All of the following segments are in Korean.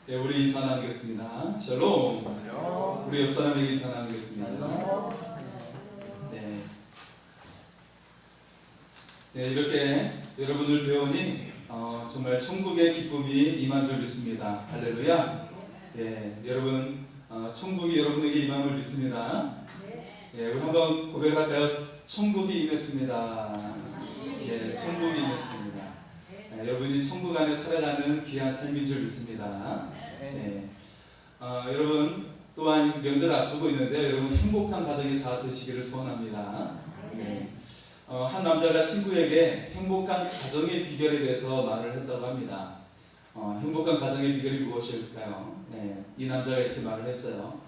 네, 우리 인사 나누겠습니다. 샬롬. 우리 옆 사람에게 인사 나누겠습니다. 네. 네, 이렇게 여러분을 배우니 정말 천국의 기쁨이 임한 줄 믿습니다. 할렐루야. 예, 여러분 천국이 여러분에게 임함을 믿습니다. 예, 우리 한번 고백할까요? 천국이 임했습니다. 예, 천국이 임했습니다. 예, 여러분이 천국 안에 살아가는 귀한 삶인 줄 믿습니다. 예, 여러분 또한 명절 앞두고 있는데 여러분 행복한 가정이 다 되시기를 소원합니다. 예, 한 남자가 친구에게 행복한 가정의 비결에 대해서 말을 했다고 합니다. 행복한 가정의 비결이 무엇일까요? 네, 이 남자가 이렇게 말을 했어요.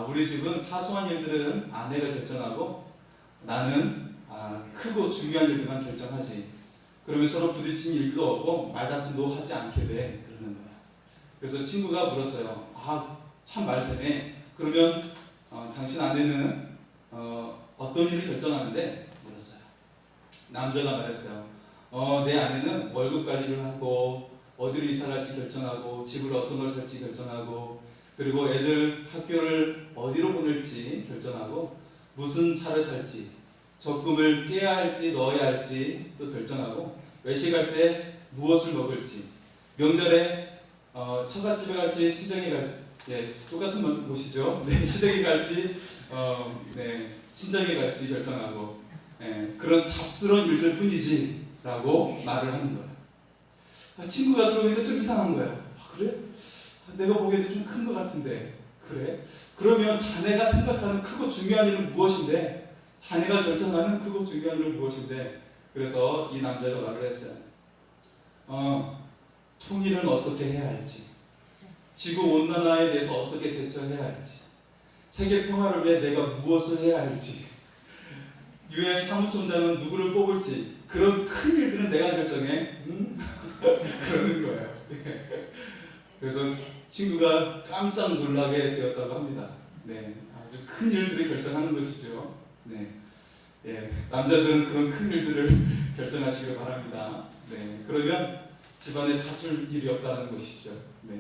우리 집은 사소한 일들은 아내가 결정하고 나는 크고 중요한 일들만 결정하지. 그러면 서로 부딪힌 일도 없고 말다툼도 하지 않게 돼. 그러는 거야. 그래서 친구가 물었어요. 참 말되네. 그러면 당신 아내는 어떤 일을 결정하는데? 물었어요. 남자가 말했어요. 내 아내는 월급 관리를 하고 어디로 이사 갈지 결정하고 집을 어떤 걸 살지 결정하고 그리고 애들 학교를 어디로 보낼지 결정하고 무슨 차를 살지 적금을 깨야 할지 넣어야 할지 또 결정하고 외식할 때 무엇을 먹을지 명절에 처갓집에 갈지 친정에 갈지 똑같은 곳이죠. 네, 시댁에 갈지 친정에 갈지 결정하고 그런 잡스러운 일들 뿐이지 라고 말을 하는 거예요. 친구가 들어보니까 좀 이상한 거예요. 그래? 내가 보기에도 좀 큰 것 같은데 그래? 그러면 자네가 생각하는 크고 중요한 일은 무엇인데? 자네가 결정하는 크고 중요한 일은 무엇인데? 그래서 이 남자가 말을 했어요. 통일은 어떻게 해야 할지, 지구온난화에 대해서 어떻게 대처해야 할지, 세계 평화를 위해 내가 무엇을 해야 할지, 유엔 사무총장은 누구를 뽑을지 그런 큰 일들은 내가 결정해. 그러는 거예요. 그래서 친구가 깜짝 놀라게 되었다고 합니다. 네, 아주 큰 일들을 결정하는 것이죠. 네, 예, 남자들은 그런 큰 일들을 결정하시길 바랍니다. 네, 그러면 집안에 다툴 일이 없다는 것이죠. 네,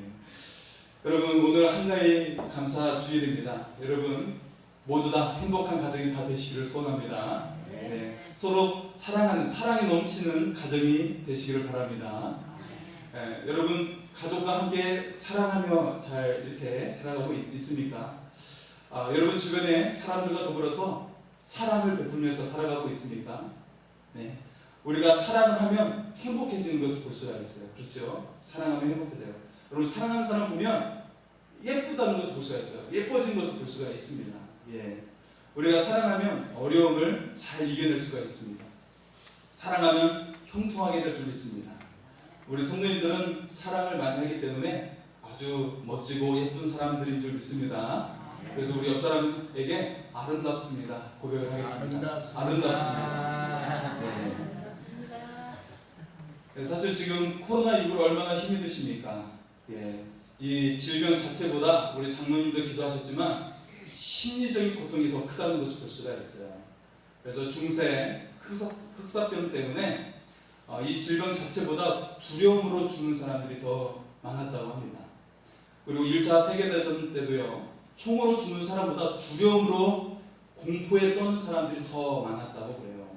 여러분 오늘 한가위 감사 주일입니다. 여러분 모두 다 행복한 가정이 다 되시기를 소원합니다. 네, 서로 사랑하는 사랑이 넘치는 가정이 되시기를 바랍니다. 여러분 가족과 함께 사랑하며 잘 이렇게 살아가고 있습니까? 여러분 주변에 사람들과 더불어서 사랑을 베풀면서 살아가고 있습니까? 네, 우리가 사랑을 하면 행복해지는 것을 볼 수가 있어요. 그렇죠? 사랑하면 행복해져요. 여러분 사랑하는 사람 보면 예쁘다는 것을 볼 수가 있어요. 예뻐진 것을 볼 수가 있습니다. 예, 우리가 사랑하면 어려움을 잘 이겨낼 수가 있습니다. 사랑하면 형통하게 될 줄 믿습니다. 우리 성도님들은 사랑을 많이 하기 때문에 아주 멋지고 예쁜 사람들인 줄 믿습니다. 그래서 우리 옆 사람에게 아름답습니다 고백을 하겠습니다. 아름답습니다. 네. 사실 지금 코로나19로 얼마나 힘이 드십니까? 예, 이 질병 자체보다 우리 장로님도 기도하셨지만 심리적인 고통이 더 크다는 것을 볼 수가 있어요. 그래서 중세 흑사병 때문에 이 질병 자체보다 두려움으로 죽는 사람들이 더 많았다고 합니다. 그리고 1차 세계대전 때도요, 총으로 죽는 사람보다 두려움으로 공포에 떠는 사람들이 더 많았다고 그래요.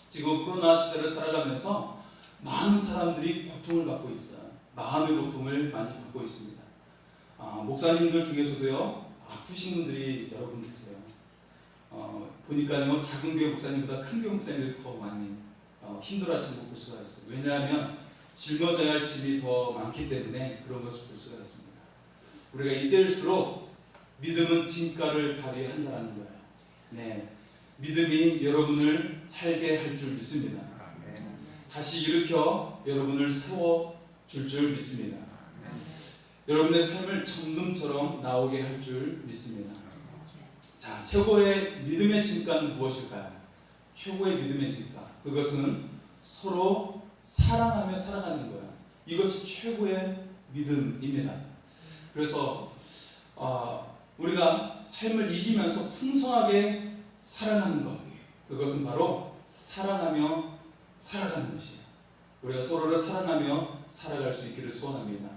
지금 코로나 시대를 살아가면서 많은 사람들이 고통을 받고 있어요. 마음의 고통을 많이 받고 있습니다. 목사님들 중에서도요, 아프신 분들이 여러 분 계세요. 보니까요, 작은 교회 목사님보다 큰 교회 목사님들이 더 많이 힘들어하시는 걸 볼 수가 있어요. 왜냐하면 짊어져야 할 짐이 더 많기 때문에 그런 것을 볼 수가 있습니다. 우리가 이때일수록 믿음은 진가를 발휘한다는 거예요. 네, 믿음이 여러분을 살게 할 줄 믿습니다. 다시 일으켜 여러분을 세워줄 줄 믿습니다. 여러분의 삶을 천금처럼 나오게 할 줄 믿습니다. 자, 최고의 믿음의 진가는 무엇일까요? 최고의 믿음의 진가, 그것은 서로 사랑하며 살아가는 거예요. 이것이 최고의 믿음입니다. 그래서 우리가 삶을 이기면서 풍성하게 살아가는 것, 그것은 바로 사랑하며 살아가는 것이에요. 우리가 서로를 사랑하며 살아갈 수 있기를 소원합니다.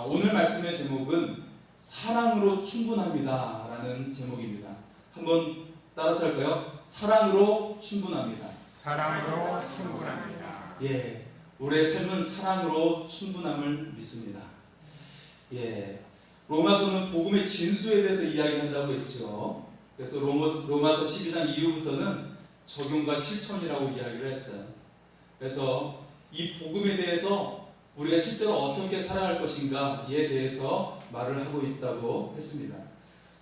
오늘 말씀의 제목은 사랑으로 충분합니다 라는 제목입니다. 한번 따라서 할까요? 사랑으로 충분합니다. 사랑으로 충분합니다. 예, 우리의 삶은 사랑으로 충분함을 믿습니다. 예, 로마서는 복음의 진수에 대해서 이야기한다고 했죠. 그래서 로마서 12장 이후부터는 적용과 실천이라고 이야기를 했어요. 그래서 이 복음에 대해서 우리가 실제로 어떻게 살아갈 것인가에 대해서 말을 하고 있다고 했습니다.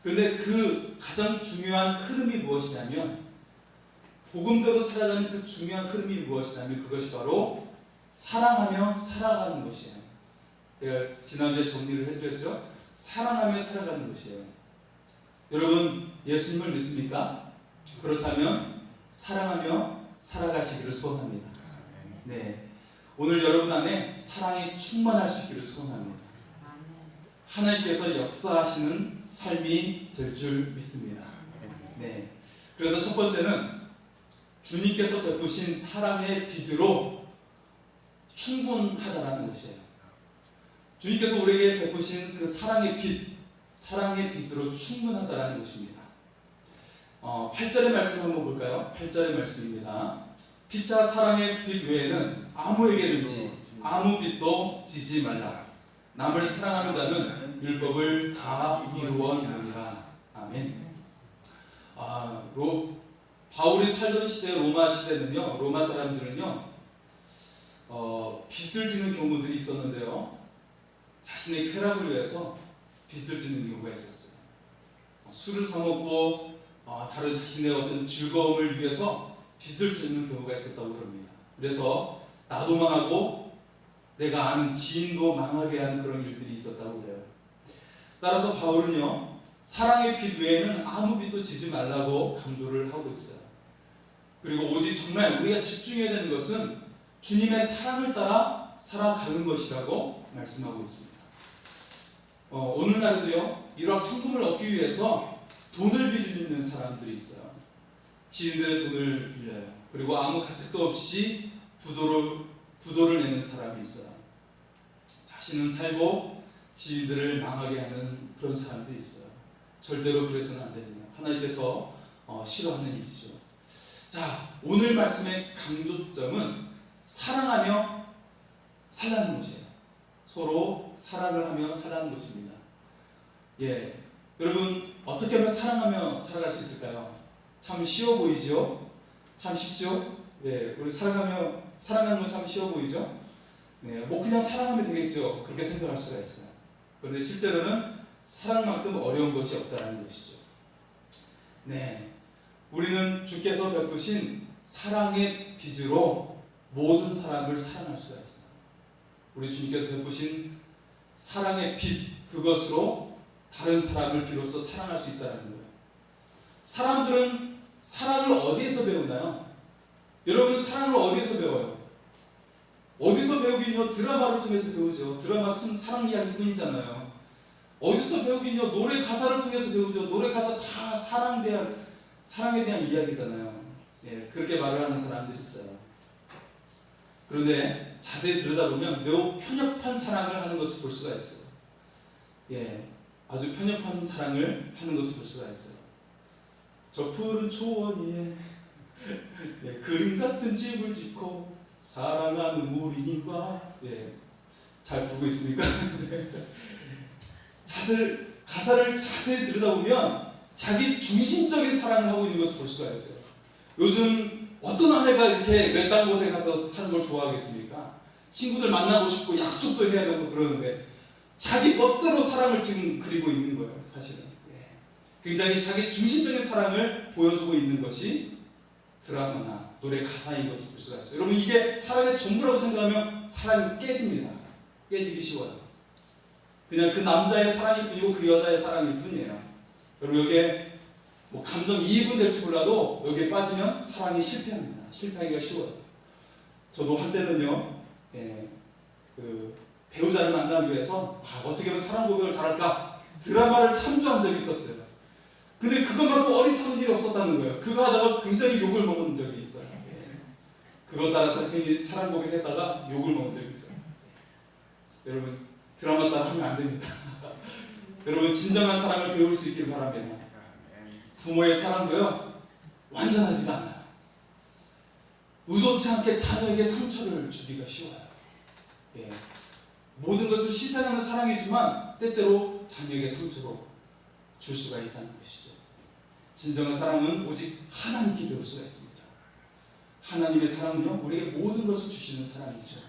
그런데 그 가장 중요한 흐름이 무엇이냐면, 복음대로 살아가는 그 중요한 흐름이 무엇이냐면 그것이 바로 사랑하며 살아가는 것이에요. 제가 지난주에 정리를 해드렸죠. 사랑하며 살아가는 것이에요. 여러분 예수님을 믿습니까? 그렇다면 사랑하며 살아가시기를 소원합니다. 네, 오늘 여러분 안에 사랑이 충만할 수 있기를 소원합니다. 하나님께서 역사하시는 삶이 될 줄 믿습니다. 네, 그래서 첫 번째는 주님께서 베푸신 사랑의 빚으로 충분하다라는 것이에요. 주님께서 우리에게 베푸신 그 사랑의 빚으로 충분하다라는 것입니다. 8절의 말씀 한번 볼까요? 8절의 말씀입니다. 피차 사랑의 빚 외에는 아무에게든지 아무 빚도 지지 말라. 남을 사랑하는 자는 율법을 다 이루었느니라. 아멘. 바울이 살던 시대 로마 시대는요, 로마 사람들은요, 빚을 지는 경우들이 있었는데요, 자신의 쾌락을 위해서 빚을 지는 경우가 있었어요. 술을 사 먹고 다른 자신의 어떤 즐거움을 위해서 빚을 지는 경우가 있었다고 그럽니다. 그래서 나도 망하고 내가 아는 지인도 망하게 하는 그런 일들이 있었다고 그래요. 따라서 바울은요, 사랑의 빚 외에는 아무 빚도 지지 말라고 강조를 하고 있어요. 그리고 오직 정말 우리가 집중해야 되는 것은 주님의 사랑을 따라 살아가는 것이라고 말씀하고 있습니다. 오늘날에도요, 일확천금을 얻기 위해서 돈을 빌리는 사람들이 있어요. 지인들의 돈을 빌려요. 그리고 아무 가책도 없이 부도를 내는 사람이 있어요. 자신은 살고 지인들을 망하게 하는 그런 사람들이 있어요. 절대로 그래서는 안 됩니다. 하나님께서 싫어하는 일이죠. 자, 오늘 말씀의 강조점은 사랑하며 살라는 것이에요. 서로 사랑을 하며 살라는 것입니다. 예, 여러분 어떻게 하면 사랑하며 살아갈 수 있을까요? 참 쉬워 보이죠? 참 쉽죠? 네, 우리 사랑하는 건 참 쉬워 보이죠? 네, 뭐 그냥 사랑하면 되겠죠. 그렇게 생각할 수가 있어요. 그런데 실제로는 사랑만큼 어려운 것이 없다는 것이죠. 네, 우리는 주께서 베푸신 사랑의 빚으로 모든 사람을 사랑할 수가 있어요. 우리 주님께서 베푸신 사랑의 빚, 그것으로 다른 사람을 비로소 사랑할 수 있다는 거예요. 사람들은 사랑을 어디에서 배우나요? 여러분 사랑을 어디에서 배워요? 어디서 배우긴요? 드라마를 통해서 배우죠. 드라마 사랑 이야기뿐이잖아요. 어디서 배우긴요? 노래 가사를 통해서 배우죠. 노래 가사 다 사랑에 대한 이야기잖아요. 예, 그렇게 말을 하는 사람들이 있어요. 그런데 자세히 들여다보면 매우 편협한 사랑을 하는 것을 볼 수가 있어요. 예, 아주 편협한 사랑을 하는 것을 볼 수가 있어요. 저 푸른 초원 위에 예, 그림 같은 집을 짓고 사랑하는 우리님과, 예, 잘 보고 있습니까? 가사를 자세히 들여다보면 자기 중심적인 사랑을 하고 있는 것을 볼 수가 있어요. 요즘 어떤 아내가 이렇게 외딴 곳에 가서 사는 걸 좋아하겠습니까? 친구들 만나고 싶고 약속도 해야 되고 그러는데 자기 멋대로 사랑을 지금 그리고 있는 거예요, 사실은. 굉장히 자기 중심적인 사랑을 보여주고 있는 것이 드라마나 노래 가사인 것을 볼 수가 있어요. 여러분 이게 사랑의 전부라고 생각하면 사랑이 깨집니다. 깨지기 쉬워요. 그냥 그 남자의 사랑일 뿐이고 그 여자의 사랑일 뿐이에요. 여러분 여기에 뭐 감정이입은 될지 몰라도 여기에 빠지면 사랑이 실패합니다. 실패하기가 쉬워요. 저도 한때는요, 예, 그 배우자를 만나기 위해서 어떻게 하면 사랑 고백을 잘할까 드라마를 참조한 적이 있었어요. 근데 그것만큼 어리석은 일이 없었다는 거예요. 그거 하다가 굉장히 욕을 먹은 적이 있어요. 그것 따라서 괜히 사랑 고백했다가 욕을 먹은 적이 있어요. 여러분 드라마 따라 하면 안 됩니다. 여러분 진정한 사랑을 배울 수 있기를 바랍니다. 부모의 사랑도요 완전하지가 않아요. 의도치 않게 자녀에게 상처를 주기가 쉬워요. 예. 모든 것을 희생하는 사랑이지만 때때로 자녀에게 상처로 줄 수가 있다는 것이죠. 진정한 사랑은 오직 하나님께 배울 수가 있습니다. 하나님의 사랑은요 우리에게 모든 것을 주시는 사랑이죠.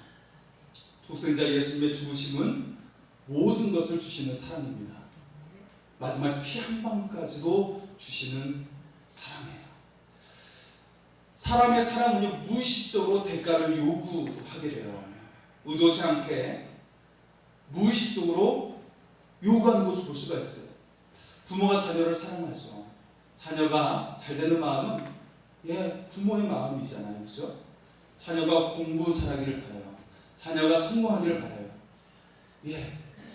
독생자 예수님의 죽으심은 모든 것을 주시는 사랑입니다. 마지막 피 한 방울까지도 주시는 사랑이에요. 사람의 사랑은요 무의식적으로 대가를 요구하게 돼요. 의도치 않게 무의식적으로 요구하는 것을 볼 수가 있어요. 부모가 자녀를 사랑하죠. 자녀가 잘 되는 마음은 부모의 마음이잖아요. 그렇죠? 자녀가 공부 잘하기를 바라요. 자녀가 성공하기를 바라요.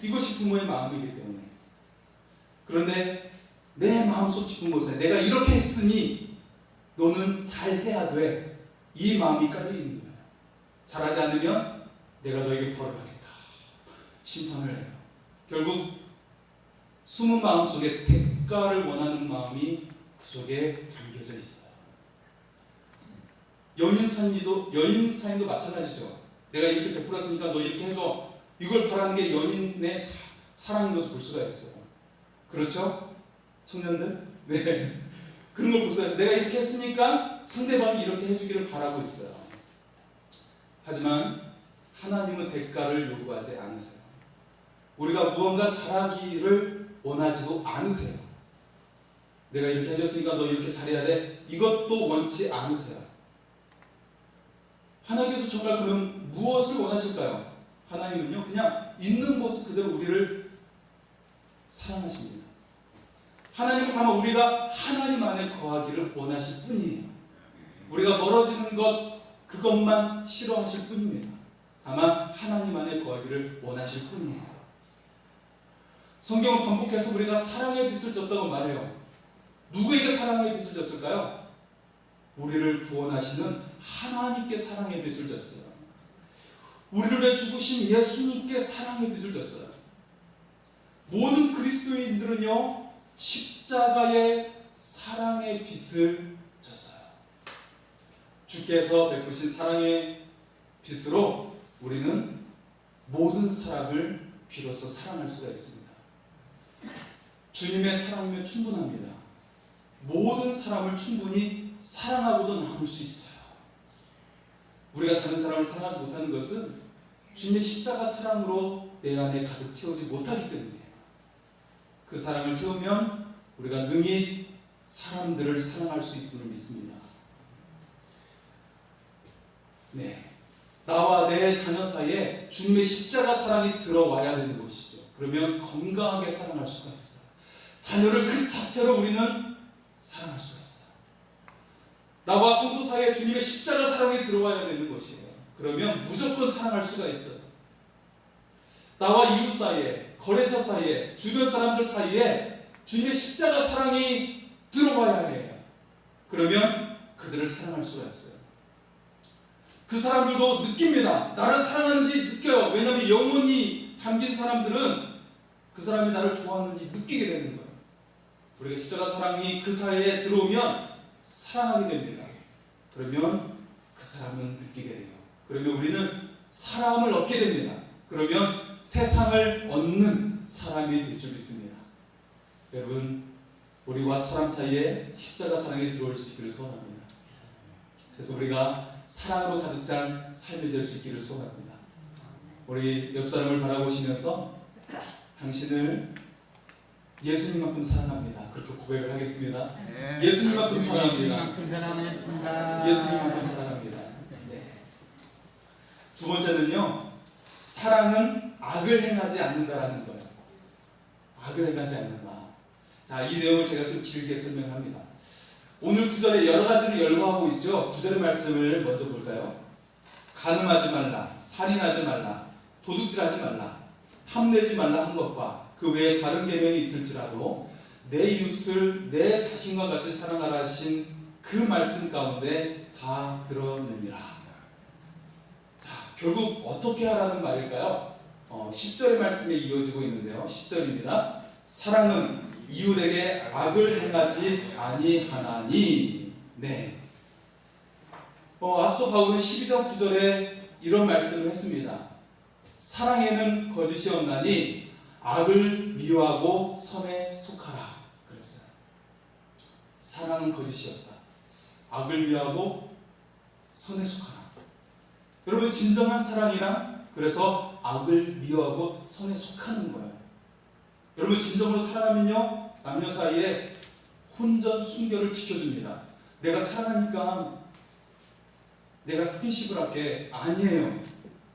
이것이 부모의 마음이기 때문에. 그런데 내 마음속 깊은 곳에 내가 이렇게 했으니 너는 잘해야 돼. 이 마음이 깔려있는 거예요. 잘하지 않으면 내가 너에게 벌을 하겠다. 심판을 해요. 결국 숨은 마음 속에 대가를 원하는 마음이 그 속에 담겨져 있어요. 연인 사이도 마찬가지죠. 내가 이렇게 베풀었으니까 너 이렇게 해줘. 이걸 바라는 게 연인의 사랑인 것을 볼 수가 있어요. 그렇죠? 청년들? 네. 그런 걸 볼 수가 있어요. 내가 이렇게 했으니까 상대방이 이렇게 해주기를 바라고 있어요. 하지만 하나님은 대가를 요구하지 않으세요. 우리가 무언가 잘하기를 원하지도 않으세요. 내가 이렇게 해줬으니까 너 이렇게 잘해야 돼. 이것도 원치 않으세요. 하나님께서 정말 그럼 무엇을 원하실까요? 하나님은요 그냥 있는 모습 그대로 우리를 사랑하십니다. 하나님은 다만 우리가 하나님 안에 거하기를 원하실 뿐이에요. 우리가 멀어지는 것 그것만 싫어하실 뿐입니다. 다만 하나님 안에 거하기를 원하실 뿐이에요. 성경은 반복해서 우리가 사랑의 빛을 졌다고 말해요. 누구에게 사랑의 빛을 졌을까요? 우리를 구원하시는 하나님께 사랑의 빛을 졌어요. 우리를 위해 죽으신 예수님께 사랑의 빛을 졌어요. 모든 그리스도인들은요 십자가의 사랑의 빛을 졌어요. 주께서 베푸신 사랑의 빛으로 우리는 모든 사람을 비로소 사랑할 수가 있습니다. 주님의 사랑이면 충분합니다. 모든 사람을 충분히 사랑하고도 남을 수 있어요. 우리가 다른 사람을 사랑하지 못하는 것은 주님의 십자가 사랑으로 내 안에 가득 채우지 못하기 때문이에요. 그 사랑을 채우면 우리가 능히 사람들을 사랑할 수 있음을 믿습니다. 나와 내 자녀 사이에 주님의 십자가 사랑이 들어와야 되는 것이죠. 그러면 건강하게 사랑할 수가 있어요. 자녀를 그 자체로 우리는 사랑할 수가 있어요. 나와 성도 사이에 주님의 십자가 사랑이 들어와야 되는 것이에요. 그러면 무조건 사랑할 수가 있어요. 나와 이웃 사이에, 거래처 사이에, 주변 사람들 사이에 주님의 십자가 사랑이 들어와야 해요. 그러면 그들을 사랑할 수가 있어요. 그 사람들도 느낍니다. 나를 사랑하는지 느껴요. 왜냐하면 영혼이 담긴 사람들은 그 사람이 나를 좋아하는지 느끼게 되는 거예요. 우리가 십자가 사랑이 그 사이에 들어오면 사랑하게 됩니다. 그러면 그 사람은 느끼게 돼요. 그러면 우리는 사랑을 얻게 됩니다. 그러면 세상을 얻는 사람이 될 줄 믿습니다. 여러분, 우리와 사람 사이에 십자가 사랑이 들어올 수 있기를 소원합니다. 그래서 우리가 사랑으로 가득 찬 삶이 될 수 있기를 소원합니다. 우리 옆 사람을 바라보시면서 당신을 예수님만큼 사랑합니다. 그렇게 고백을 하겠습니다. 예수님만큼 사랑합니다. 예수님만큼 사랑합니다. 두 번째는요, 사랑은 악을 행하지 않는다라는 거예요. 악을 행하지 않는다. 자, 이 내용을 제가 좀 길게 설명합니다. 오늘 구절에 여러 가지를 열거하고 있죠. 구절의 말씀을 먼저 볼까요? 간음하지 말라, 살인하지 말라, 도둑질하지 말라, 탐내지 말라 한 것과 그 외에 다른 계명이 있을지라도 내 이웃을 내 자신과 같이 사랑하라 하신 그 말씀 가운데 다 들어느니라. 자, 결국 어떻게 하라는 말일까요? 10절의 말씀에 이어지고 있는데요. 10절입니다. 사랑은 이웃에게 악을 행하지 아니하나니. 네. 앞서 바울은 12장 9절에 이런 말씀을 했습니다. 사랑에는 거짓이 없나니 악을 미워하고 선에 속하라. 그랬어요. 사랑은 거짓이 없다. 악을 미워하고 선에 속하라. 여러분, 진정한 사랑이란 그래서 악을 미워하고 선에 속하는 거예요. 여러분, 진정으로 사랑하면요, 남녀 사이에 혼전 순결을 지켜줍니다. 내가 사랑하니까 내가 스킨십을 할게. 아니에요.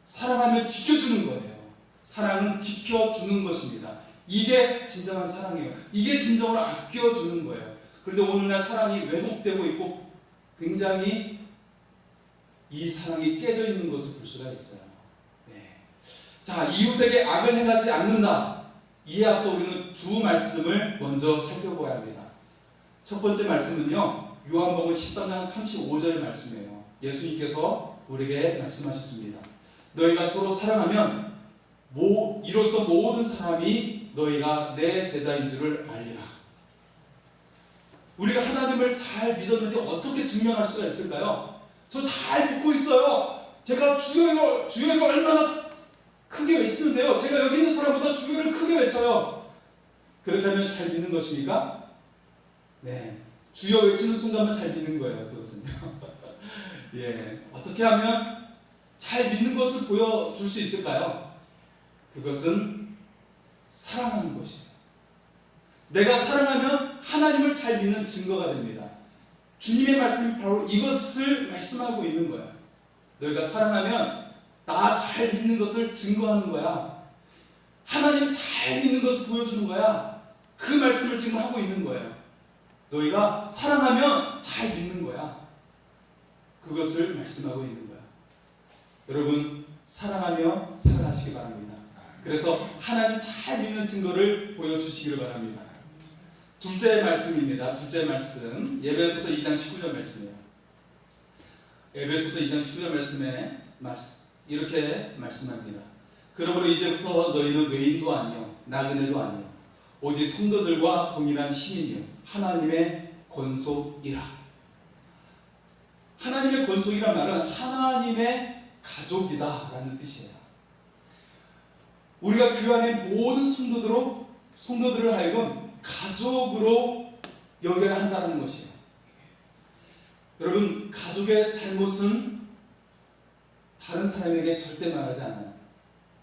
사랑하면 지켜주는 거예요. 사랑은 지켜주는 것입니다. 이게 진정한 사랑이에요. 이게 진정으로 아껴주는 거예요. 그런데 오늘날 사랑이 왜곡되고 있고 굉장히 이 사랑이 깨져 있는 것을 볼 수가 있어요. 네. 자, 이웃에게 악을 행하지 않는다. 이에 앞서 우리는 두 말씀을 먼저 살펴봐야 합니다. 첫 번째 말씀은요, 요한복음 13장 35절의 말씀이에요. 예수님께서 우리에게 말씀하셨습니다. 너희가 서로 사랑하면 이로써 모든 사람이 너희가 내 제자인 줄을 알리라. 우리가 하나님을 잘 믿었는지 어떻게 증명할 수가 있을까요? 저 잘 믿고 있어요. 제가 주여를 얼마나 크게 외치는데요. 제가 여기 있는 사람보다 주여를 크게 외쳐요. 그렇다면 잘 믿는 것입니까? 네. 주여 외치는 순간만 잘 믿는 거예요. 그것은요. 예. 어떻게 하면 잘 믿는 것을 보여줄 수 있을까요? 그것은 사랑하는 것이에요. 내가 사랑하면 하나님을 잘 믿는 증거가 됩니다. 주님의 말씀이 바로 이것을 말씀하고 있는 거예요. 너희가 사랑하면 나 잘 믿는 것을 증거하는 거야. 하나님 잘 믿는 것을 보여주는 거야. 그 말씀을 지금 하고 있는 거예요. 너희가 사랑하면 잘 믿는 거야. 그것을 말씀하고 있는 거야. 여러분, 사랑하며 살아가시기 바랍니다. 그래서 하나님 잘 믿는 증거를 보여주시기를 바랍니다. 둘째 말씀입니다. 둘째 말씀, 에베소서 2장 19절 말씀이에요. 에베소서 2장 19절 말씀에 이렇게 말씀합니다. 그러므로 이제부터 너희는 외인도 아니요 나그네도 아니요 오직 성도들과 동일한 시민이요 하나님의 권속이라. 하나님의 권속이란 말은 하나님의 가족이다 라는 뜻이에요. 우리가 교회 안에 모든 성도들을 하여금 가족으로 여겨야 한다는 것이에요. 여러분, 가족의 잘못은 다른 사람에게 절대 말하지 않아요.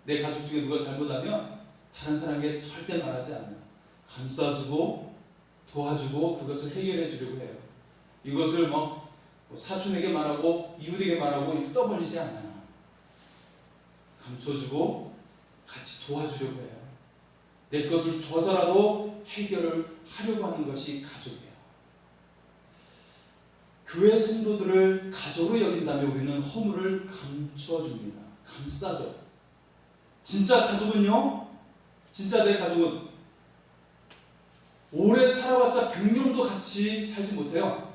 내 가족 중에 누가 잘못하면 다른 사람에게 절대 말하지 않아요. 감싸주고 도와주고 그것을 해결해 주려고 해요. 이것을 사촌에게 말하고 이웃에게 말하고 떠벌리지 않아요. 감춰주고 같이 도와주려고 해요. 내 것을 줘서라도 해결을 하려고 하는 것이 가족이에요. 교회 성도들을 가족으로 여긴다면 우리는 허물을 감춰줍니다. 감싸줘. 진짜 가족은요, 진짜 내 가족은 오래 살아봤자 100년도 같이 살지 못해요.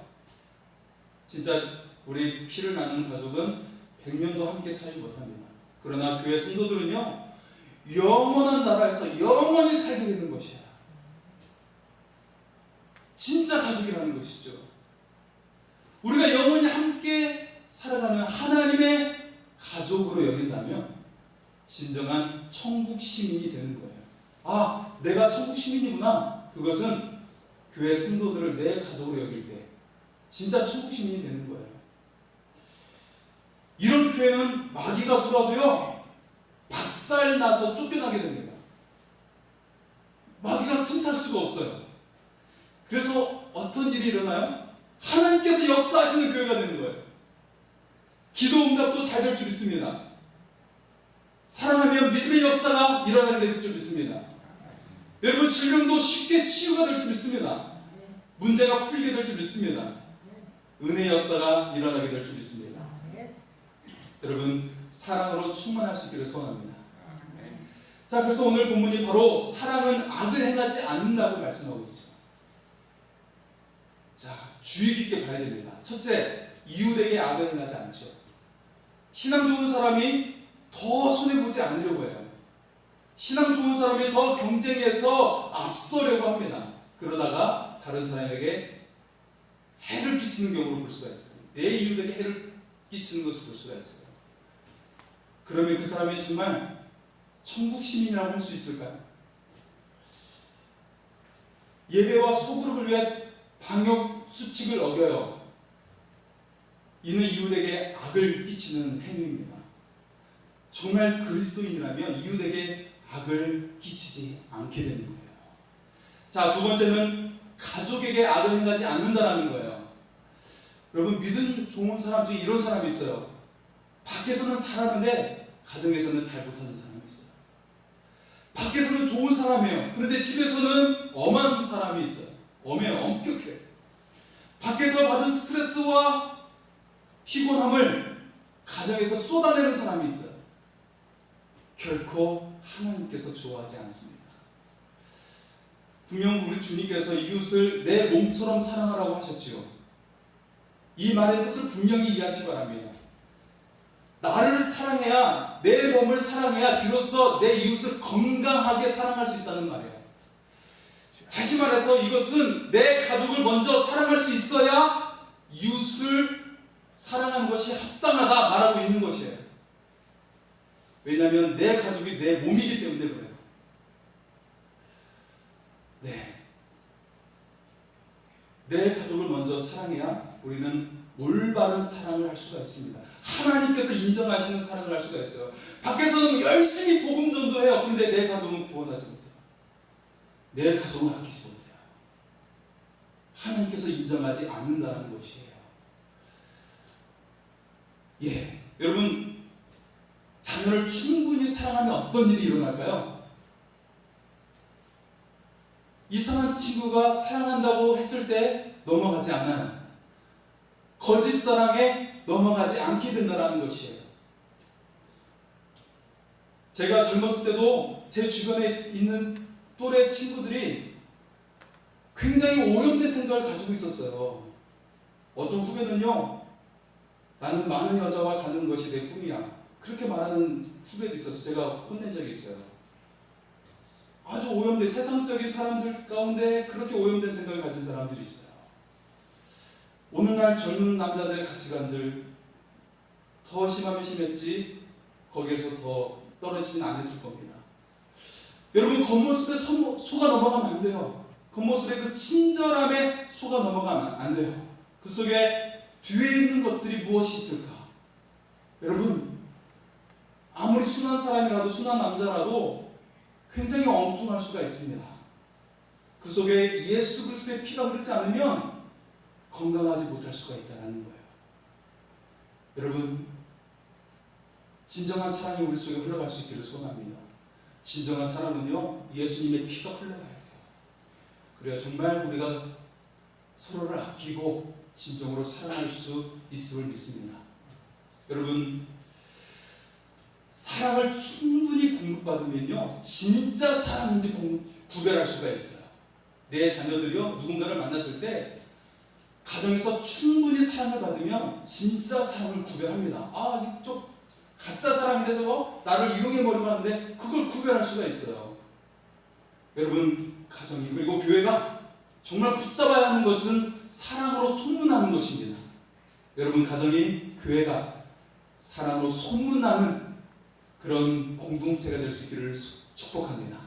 진짜 우리 피를 나누는 가족은 100년도 함께 살지 못합니다. 그러나 교회 성도들은요, 영원한 나라에서 영원히 살게 되는 것이에요. 진짜 가족이라는 것이죠. 우리가 영원히 함께 살아가는 하나님의 가족으로 여긴다면 진정한 천국 시민이 되는 거예요. 아, 내가 천국 시민이구나. 그것은 교회 성도들을 내 가족으로 여길 때 진짜 천국 시민이 되는 거예요. 이런 교회는 마귀가 들어와도요, 박살 나서 쫓겨나게 됩니다. 마귀가 틈탈 수가 없어요. 그래서 어떤 일이 일어나요? 하나님께서 역사하시는 교회가 되는 거예요. 기도 응답도 잘 될 줄 믿습니다. 사랑하면 믿음의 역사가 일어나게 될 줄 믿습니다. 여러분, 질병도 쉽게 치유가 될 줄 믿습니다. 문제가 풀리게 될 줄 믿습니다. 은혜의 역사가 일어나게 될 줄 믿습니다. 여러분, 사랑으로 충만할 수 있기를 소원합니다. 자, 그래서 오늘 본문이 바로 사랑은 악을 행하지 않는다고 말씀하고 있죠. 자, 주의 깊게 봐야 됩니다. 첫째, 이웃에게 악을 행하지 않죠. 신앙 좋은 사람이 더 손해보지 않으려고 해요. 신앙 좋은 사람이 더 경쟁해서 앞서려고 합니다. 그러다가 다른 사람에게 해를 끼치는 경우를 볼 수가 있어요. 내 이웃에게 해를 끼치는 것을 볼 수가 있어요. 그러면 그 사람이 정말 천국 시민이라고 할 수 있을까요? 예배와 소그룹을 위해 방역 수칙을 어겨요. 이는 이웃에게 악을 끼치는 행위입니다. 정말 그리스도인이라면 이웃에게 악을 끼치지 않게 되는 거예요. 자, 두 번째는 가족에게 악을 행하지 않는다라는 거예요. 여러분, 믿음 좋은 사람 중에 이런 사람이 있어요. 밖에서는 잘하는데 가정에서는 잘 못하는 사람이 있어요. 밖에서는 좋은 사람이에요. 그런데 집에서는 엄한 사람이 있어요. 엄해요. 엄격해요. 밖에서 받은 스트레스와 피곤함을 가정에서 쏟아내는 사람이 있어요. 결코 하나님께서 좋아하지 않습니다. 분명 우리 주님께서 이웃을 내 몸처럼 사랑하라고 하셨지요. 이 말의 뜻을 분명히 이해하시기 바랍니다. 나를 사랑해야, 내 몸을 사랑해야 비로소 내 이웃을 건강하게 사랑할 수 있다는 말이에요. 다시 말해서 이것은 내 가족을 먼저 사랑할 수 있어야 이웃을 사랑하는 것이 합당하다 말하고 있는 것이에요. 왜냐하면 내 가족이 내 몸이기 때문에 그래요. 네. 내 가족을 먼저 사랑해야 우리는 올바른 사랑을 할 수가 있습니다. 하나님께서 인정하시는 사랑을 할 수가 있어요. 밖에서는 열심히 복음 전도해요. 그런데 내 가족은 구원하지 못해요. 내 가족은 아끼지 못해요. 하나님께서 인정하지 않는다는 것이에요. 예, 여러분, 자녀를 충분히 사랑하면 어떤 일이 일어날까요? 이상한 친구가 사랑한다고 했을 때 넘어가지 않아요. 거짓 사랑에 넘어가지 않게 된다는 것이에요. 제가 젊었을 때도 제 주변에 있는 또래 친구들이 굉장히 오염된 생각을 가지고 있었어요. 어떤 후배는요, 나는 많은 여자와 자는 것이 내 꿈이야, 그렇게 말하는 후배도 있어서 제가 혼낸 적이 있어요. 아주 오염된 세상적인 사람들 가운데 그렇게 오염된 생각을 가진 사람들이 있어요. 오늘날 젊은 남자들의 가치관들 더 심하면 심했지 거기에서 더 떨어지진 않았을 겁니다. 여러분, 겉모습에 속아 넘어가면 안 돼요. 겉모습에 그 친절함에 속아 넘어가면 안 돼요. 그 속에 뒤에 있는 것들이 무엇이 있을까? 여러분, 아무리 순한 사람이라도, 순한 남자라도 굉장히 엉뚱할 수가 있습니다. 그 속에 예수 그리스도의 피가 흐르지 않으면 건강하지 못할 수가 있다는 거예요. 여러분, 진정한 사랑이 우리 속에 흘러갈 수 있기를 소원합니다. 진정한 사랑은요, 예수님의 피가 흘러가야 돼요. 그래야 정말 우리가 서로를 아끼고 진정으로 사랑할 수 있음을 믿습니다. 여러분, 사랑을 충분히 공급받으면요, 진짜 사랑인지 구별할 수가 있어요. 내 자녀들이요, 누군가를 만났을 때 가정에서 충분히 사랑을 받으면 진짜 사랑을 구별합니다. 아, 이쪽 가짜 사랑인데 저거 나를 이용해 버리고 하는데 그걸 구별할 수가 있어요. 여러분, 가정이 그리고 교회가 정말 붙잡아야 하는 것은 사랑으로 소문하는 것입니다. 여러분, 가정이, 교회가 사랑으로 소문나는 그런 공동체가 될 수 있기를 축복합니다.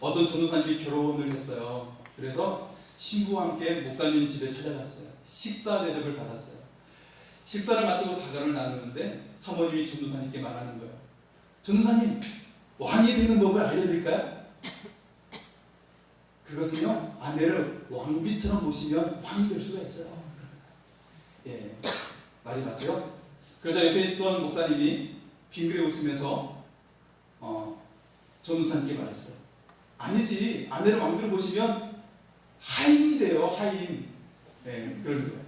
어떤 전도사님이 결혼을 했어요. 그래서 신부와 함께 목사님 집에 찾아갔어요. 식사 대접을 받았어요. 식사를 마치고 다가를 나누는데 사모님이 전도사님께 말하는 거예요. 전도사님, 왕이 되는 법을 알려드릴까요? 그것은요, 아내를 왕비처럼 모시면 왕이 될 수가 있어요. 예, 말이 맞죠? 그러자 옆에 있던 목사님이 빙그레 웃으면서 전도사님께 말했어요. 아니지, 아내를 왕비로 모시면 하인이 돼요, 하인. 네, 그런 거예요.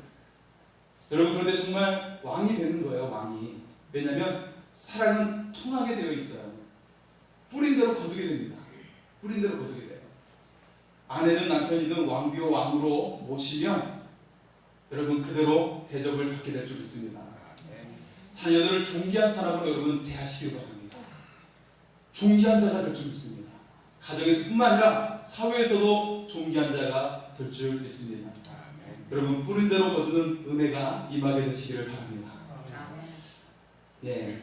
여러분, 그런데 정말 왕이 되는 거예요, 왕이. 왜냐하면 사랑은 통하게 되어 있어요. 뿌린 대로 거두게 됩니다. 뿌린 대로 거두게 돼요. 아내든 남편이든 왕비와 왕으로 모시면 여러분 그대로 대접을 받게 될 줄 믿습니다. 자녀들을 존귀한 사람으로 여러분 대하시기 바랍니다. 존귀한 자가 될 줄 믿습니다. 가정에서뿐만 아니라 사회에서도 존귀한 자가 될 줄 믿습니다. 여러분, 뿌린 대로 거두는 은혜가 임하게 되시기를 바랍니다. 예.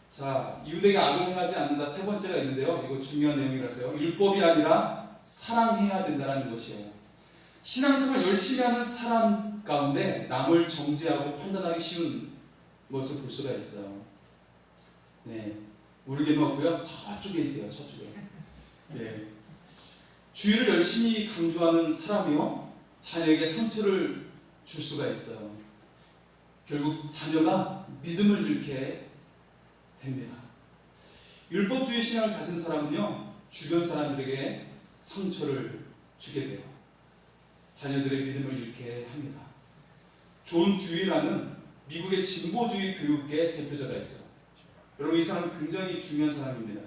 자, 이웃에게 악을 행하지 않는다, 세 번째가 있는데요. 이거 중요한 내용이라서요. 율법이 아니라 사랑해야 된다는 것이에요. 신앙생활 열심히 하는 사람 가운데 남을 정죄하고 판단하기 쉬운 것을 볼 수가 있어요. 네, 우리에게는 없고요. 저쪽에 있대요. 저쪽에. 네. 주의를 열심히 강조하는 사람이요, 자녀에게 상처를 줄 수가 있어요. 결국 자녀가 믿음을 잃게 됩니다. 율법주의 신앙을 가진 사람은요, 주변 사람들에게 상처를 주게 돼요. 자녀들의 믿음을 잃게 합니다. 존 듀이라는 미국의 진보주의 교육계 대표자가 있어요. 여러분, 이 사람은 굉장히 중요한 사람입니다.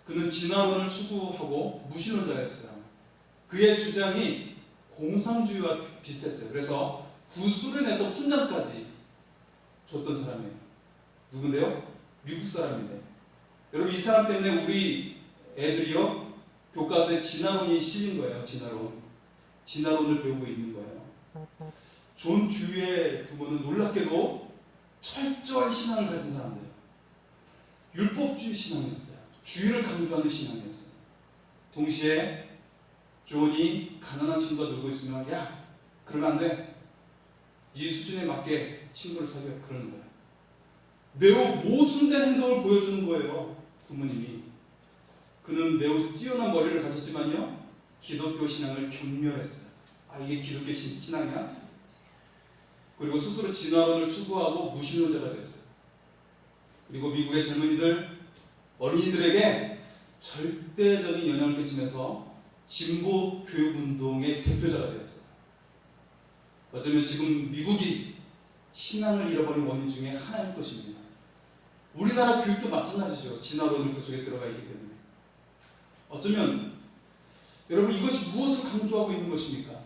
그는 진화론을 추구하고 무신론자였어요. 그의 주장이 공산주의와 비슷했어요. 그래서 구소련에서 훈장까지 줬던 사람이에요. 누군데요? 미국 사람인데. 여러분, 이 사람 때문에 우리 애들이요, 교과서에 진화론이 실린 거예요. 진화론을 배우고 있는 거예요. 존 듀이의 부모는 놀랍게도 철저한 신앙을 가진 사람들이에요. 율법주의 신앙이었어요. 주의를 강조하는 신앙이었어요. 동시에 존이 가난한 친구가 놀고 있으면, 야, 그러면 안 돼. 이 수준에 맞게 친구를 사귀어. 그러는 거예요. 매우 모순된 행동을 보여주는 거예요. 부모님이. 그는 매우 뛰어난 머리를 가졌지만요, 기독교 신앙을 경멸했어요. 아, 이게 기독교 신앙이야? 그리고 스스로 진화론을 추구하고 무신론자가 됐어요. 그리고 미국의 젊은이들, 어린이들에게 절대적인 영향을 끼치면서 진보 교육운동의 대표자가 되었어요. 어쩌면 지금 미국이 신앙을 잃어버린 원인 중에 하나일 것입니다. 우리나라 교육도 마찬가지죠. 진화론을 그 속에 들어가 있기 때문에. 어쩌면 여러분, 이것이 무엇을 강조하고 있는 것입니까?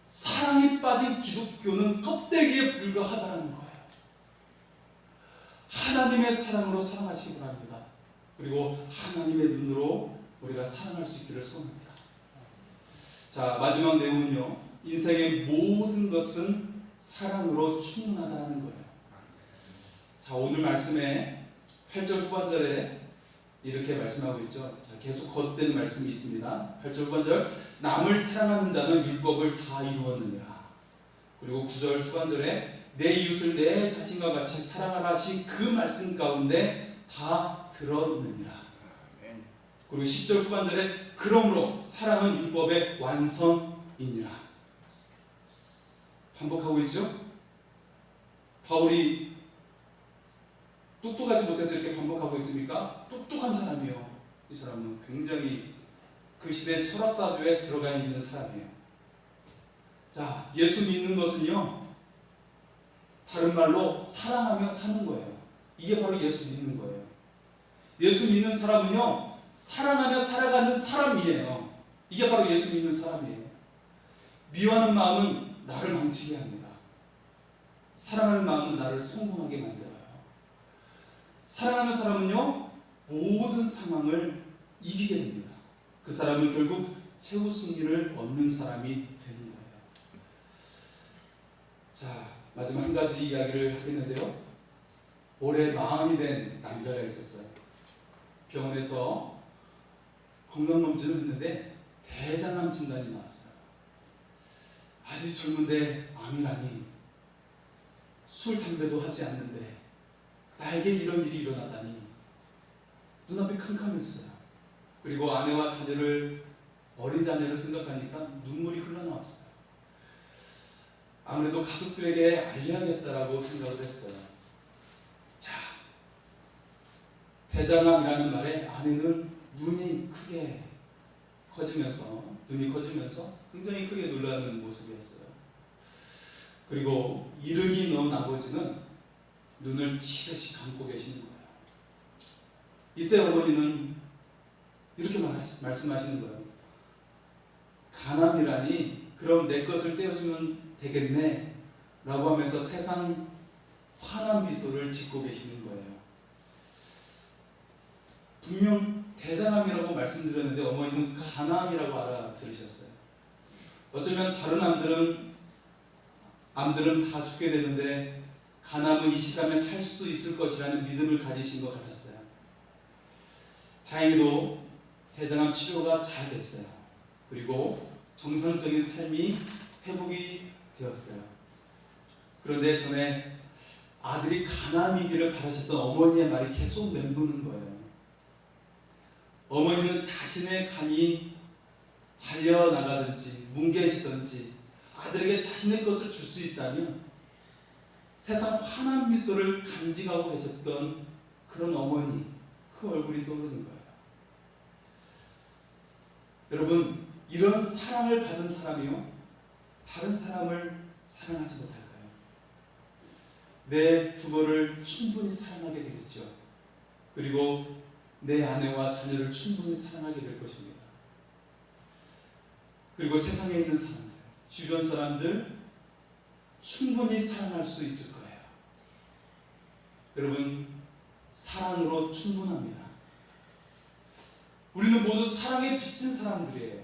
사랑에 빠진 기독교는 껍데기에 불과하다는 거예요. 하나님의 사랑으로 사랑하시기 바랍니다. 그리고 하나님의 눈으로 우리가 사랑할 수 있기를 소원합니다. 자, 마지막 내용은요, 인생의 모든 것은 사랑으로 충분하다는 거예요. 자, 오늘 말씀에 8절 후반절에 이렇게 말씀하고 있죠. 자, 계속 덧대는 말씀이 있습니다. 8절 후반절, 남을 사랑하는 자는 율법을 다 이루었느니라. 그리고 9절 후반절에 내 이웃을 내 자신과 같이 사랑하라 하신 그 말씀 가운데 다 들었느니라. 그리고 10절 후반절에 그러므로 사랑은 율법의 완성이니라. 반복하고 있죠? 바울이 똑똑하지 못해서 이렇게 반복하고 있습니까? 똑똑한 사람이요. 이 사람은 굉장히 그 시대 철학사조에 들어가 있는 사람이에요. 자, 예수 믿는 것은요, 다른 말로 사랑하며 사는 거예요. 이게 바로 예수 믿는 거예요. 예수 믿는 사람은요, 사랑하며 살아가는 사람이에요. 이게 바로 예수 믿는 사람이에요. 미워하는 마음은 나를 망치게 합니다. 사랑하는 마음은 나를 성공하게 만들어요. 사랑하는 사람은요, 모든 상황을 이기게 됩니다. 그 사람은 결국 최후 승리를 얻는 사람이 되는 거예요. 자, 마지막 한 가지 이야기를 하겠는데요. 올해 40이 된 남자가 있었어요. 병원에서 건강검진을 했는데 대장암 진단이 나왔어요. 아주 젊은데 암이라니, 술, 담배도 하지 않는데 나에게 이런 일이 일어나다니 눈앞이 캄캄했어요. 그리고 아내와 자녀를, 어린 자녀를 생각하니까 눈물이 흘러나왔어요. 아무래도 가족들에게 알려야겠다라고 생각을 했어요. 자, 대장암이라는 말에 아내는 눈이 커지면서 굉장히 크게 놀라는 모습이었어요. 그리고 이른이 넣은 아버지는 눈을 치듯이 감고 계시는 거예요. 이때 어머니는 이렇게 말씀하시는 거예요. 간암이라니, 그럼 내 것을 떼어주면 되겠네 라고 하면서 세상 환한 미소를 짓고 계시는 거예요. 분명 대장암이라고 말씀드렸는데 어머니는 간암이라고 알아들으셨어요. 어쩌면 다른 암들은 다 죽게 되는데 간암은 이 시간에 살 수 있을 것이라는 믿음을 가지신 것 같았어요. 다행히도 대장암 치료가 잘 됐어요. 그리고 정상적인 삶이 회복이 되었어요. 그런데 전에 아들이 간암이기를 바라셨던 어머니의 말이 계속 맴도는 거예요. 어머니는 자신의 간이 잘려나가든지 뭉개지든지 아들에게 자신의 것을 줄 수 있다면 세상 환한 미소를 간직하고 계셨던 그런 어머니, 그 얼굴이 떠오르는 거예요. 여러분, 이런 사랑을 받은 사람이요, 다른 사람을 사랑하지 못할까요? 내 부모를 충분히 사랑하게 되겠죠. 그리고 내 아내와 자녀를 충분히 사랑하게 될 것입니다. 그리고 세상에 있는 사람들, 주변 사람들 충분히 사랑할 수 있을 거예요. 여러분, 사랑으로 충분합니다. 우리는 모두 사랑에 비친 사람들이에요.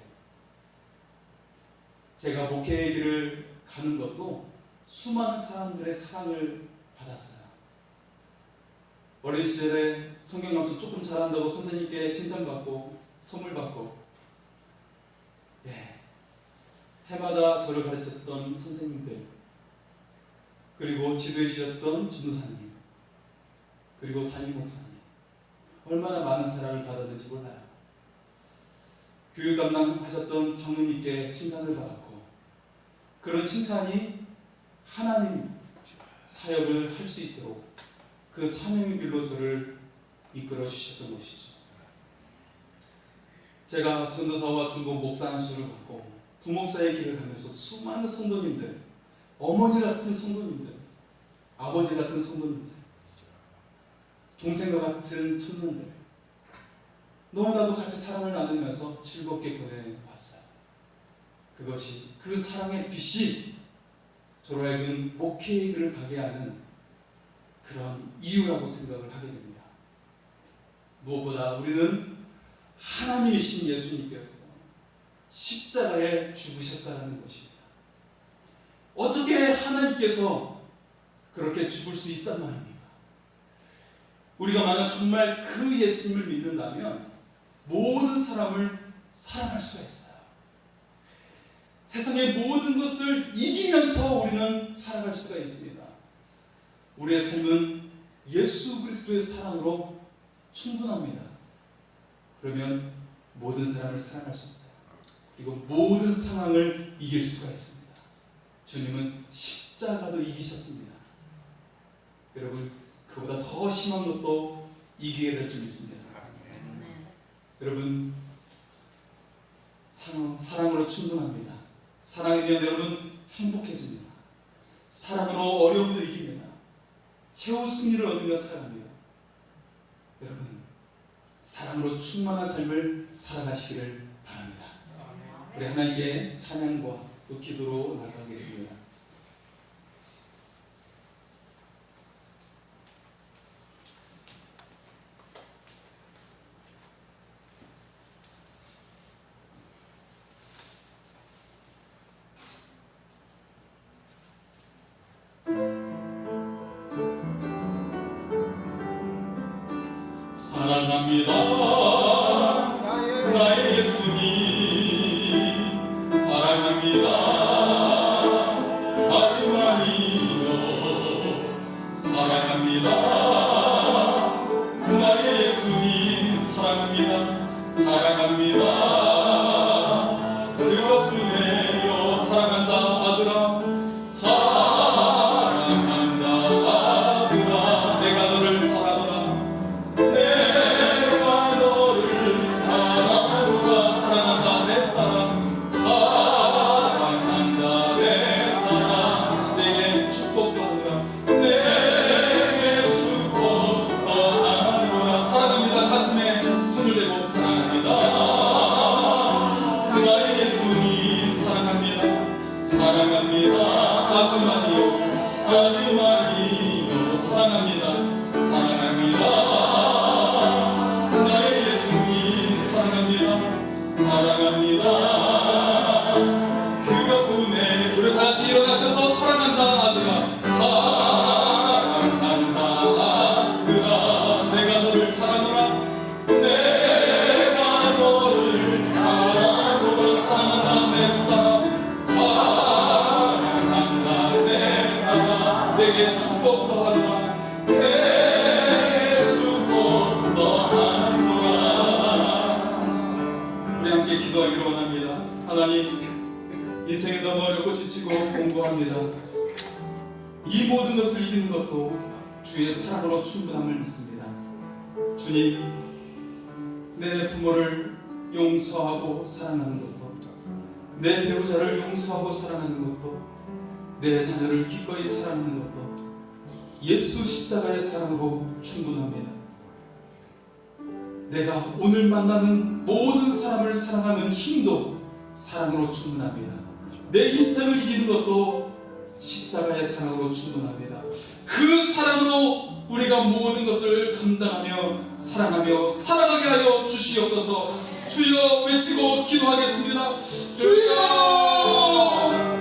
제가 목회의 길을 가는 것도 수많은 사람들의 사랑을 받았어요. 어린 시절에 성경 강수 조금 잘한다고 선생님께 칭찬받고 선물 받고, 해마다 저를 가르쳤던 선생님들, 그리고 지도해 주셨던 전도사님, 그리고 담임 목사님, 얼마나 많은 사랑을 받았는지 몰라요. 교육 담당하셨던 장로님께 칭찬을 받았고, 그런 칭찬이 하나님 사역을 할 수 있도록 그 사명의 길로 저를 이끌어 주셨던 것이죠. 제가 전도사와 중보 목사 안수를 받고 부목사의 길을 가면서 수많은 성도님들, 어머니 같은 성도님들, 아버지 같은 성도님들, 동생과 같은 청년들, 너무나도 같이 사랑을 나누면서 즐겁게 보내왔어요. 그것이, 그 사랑의 빛이 저로 하여금 목회의 길을 가게 하는 그런 이유라고 생각을 하게 됩니다. 무엇보다 우리는 하나님이신 예수님께서 십자가에 죽으셨다는 것입니다. 어떻게 하나님께서 그렇게 죽을 수 있단 말입니까? 우리가 만약 정말 그 예수님을 믿는다면 모든 사람을 사랑할 수가 있어요. 세상의 모든 것을 이기면서 우리는 살아갈 수가 있습니다. 우리의 삶은 예수 그리스도의 사랑으로 충분합니다. 그러면 모든 사람을 사랑할 수 있어요. 그리고 모든 상황을 이길 수가 있습니다. 주님은 십자가도 이기셨습니다. 여러분, 그보다 더 심한 것도 이기게 될 줄 믿습니다. 여러분, 사랑으로 충분합니다. 사랑이면 여러분 행복해집니다. 사랑으로 어려움도 이깁니다. 최후 승리를 얻으며 살아갑니다. 여러분, 사랑으로 충만한 삶을 살아가시기를 바랍니다. 우리 하나님께 찬양과 또 기도로 나아가겠습니다. 사랑합니다. 나의 예수님 사랑합니다. 아주 많이요 사랑합니다. 나의 예수님 사랑합니다. 사랑합니다. 그것뿐이요 사랑한다 아들아 사랑한다 아들아 내가 너를 사랑하라 내가 너를 사랑하노라 사랑한다 내 딸아 사랑한다 내 딸아 내게 축복하노라 내게 축복하노라 사랑합니다. 가슴에 손을 대고 사랑합니다. 나의 예수님 사랑합니다. 사랑합니다. 아주 많이요 아주 많이요 사랑합니다. 사랑합니다. 나의 함께 기도하기를 원합니다. 하나님, 인생이 너무 어렵고 지치고 공고합니다. 이 모든 것을 이기는 것도 주의 사랑으로 충분함을 믿습니다. 주님, 내 부모를 용서하고 사랑하는 것도, 내 배우자를 용서하고 사랑하는 것도, 내 자녀를 기꺼이 사랑하는 것도 예수 십자가의 사랑으로 충분합니다. 내가 오늘 만나는 모든 사람을 사랑하는 힘도 사랑으로 충분합니다. 내 인생을 이기는 것도 십자가의 사랑으로 충분합니다. 그 사랑으로 우리가 모든 것을 감당하며 사랑하며 살아가게 하여 주시옵소서. 주여 외치고 기도하겠습니다. 주여!